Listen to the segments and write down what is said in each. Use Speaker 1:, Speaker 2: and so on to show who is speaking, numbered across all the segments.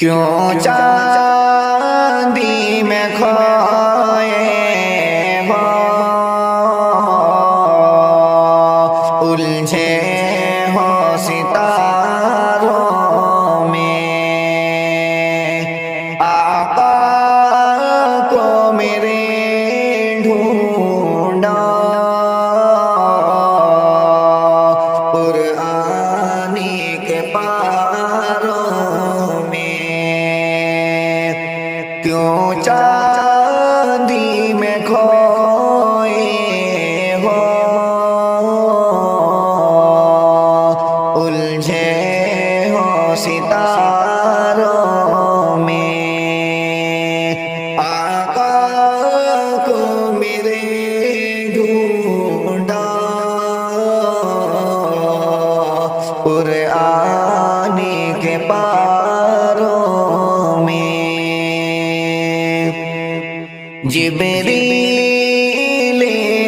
Speaker 1: کیوں چاندی میں کھوئے ہو الجھے ہو ستاروں میں، آقا کو میرے ڈھونڈا قرآنی کے پاروں میں، کیوں چاندی میں کھوئے ہو الجھے ہو ستاروں میں، آقا کو میرے ڈھونڈا قرآنی کے پاروں میں، جبریل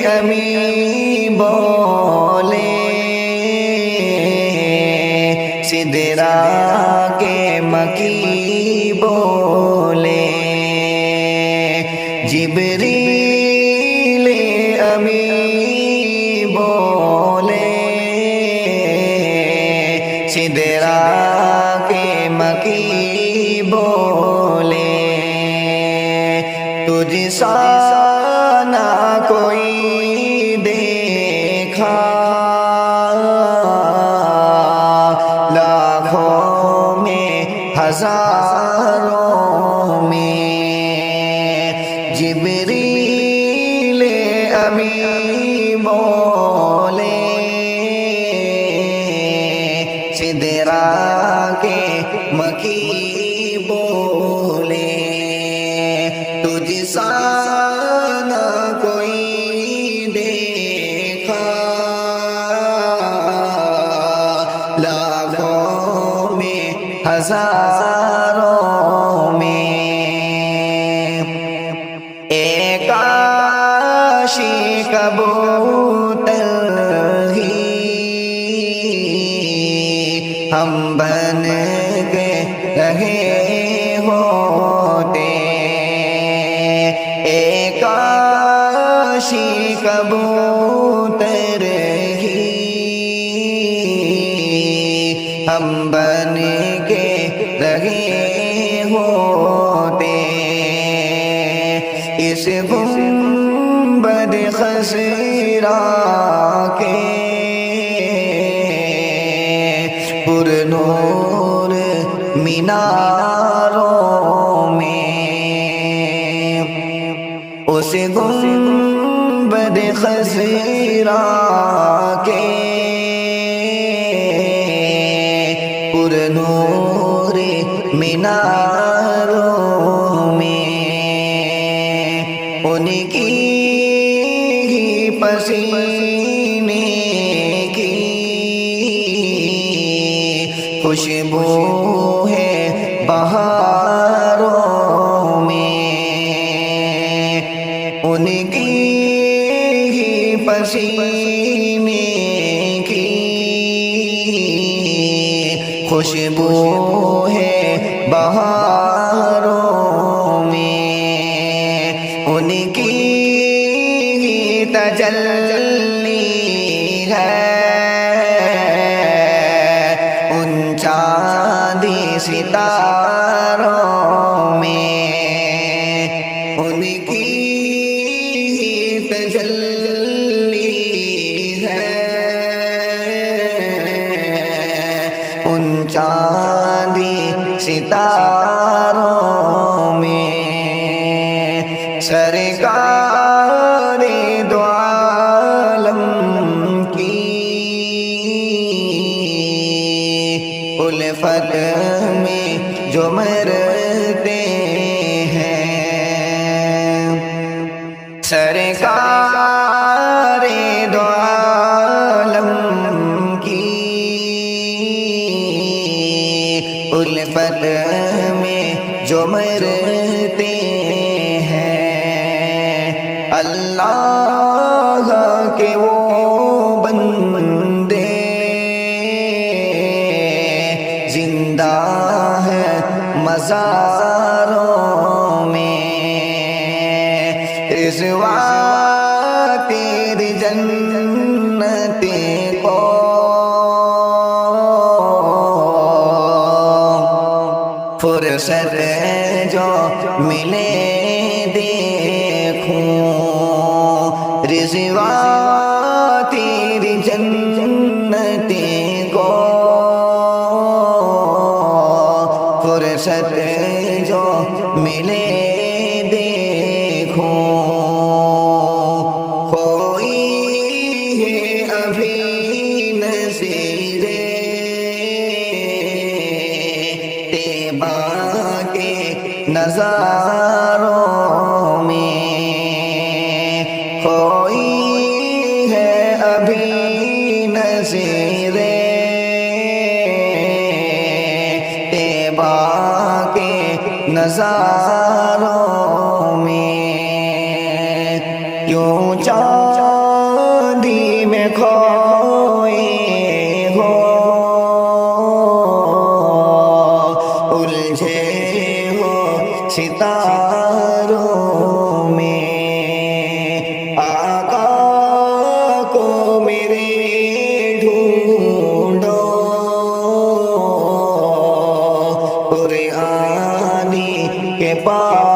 Speaker 1: امی بولے سدرا کے مکی بولے، جبریل امی بولے سدرا کے مکی بولے، تجھ سا نہ کوئی دیکھا لاکھوں میں ہزاروں میں، جبریل امی بولے سدرا کے مکی بولے، تجھ سا نہ کوئی دیکھا لاکھوں میں ہزاروں میں، ایک عاشق کبوتر ہی ہم بن کے رہے ہوتے، ایک عاشق کبوتر ہی ہم بن کے رہے ہوتے، اس گنبد خضرا کے پر نور میناروں میں، اس گنبد خضرا کے پر نور میناروں میں، ان کی ہی پسینے کی خوشبو ہے بہاروں میں، ان کی ہی پسینے کی خوشبو ہے بہاروں میں، ان کی ہی تجلی ہے ان چاندی ستاروں میں، ان کی ہی تجلی ہے ان چاندی ستاروں میں، سرکار دو عالم کی الفت میں جو مرتے ہیں، سرکار دو عالم کی الفت میں جو مرتے ہیں، اللہ کے وہ بندے زندہ ہے مزاروں میں رضوا تیری جنت کو فرصت جو ملے دیکھوں رضوا تیری جنت کو فرصت جو ملے دیکھوں کوئی ہے ابھی نظیر طیبہ کے نظاروں میں کوئی ہے ابھی نظیر طیبہ کے نظاروں میں کیوں چاندی میں کھوئے ہو الجھے ہو ستاروں میں آقا کو میرے ڈھونڈو قرآنی کے پاس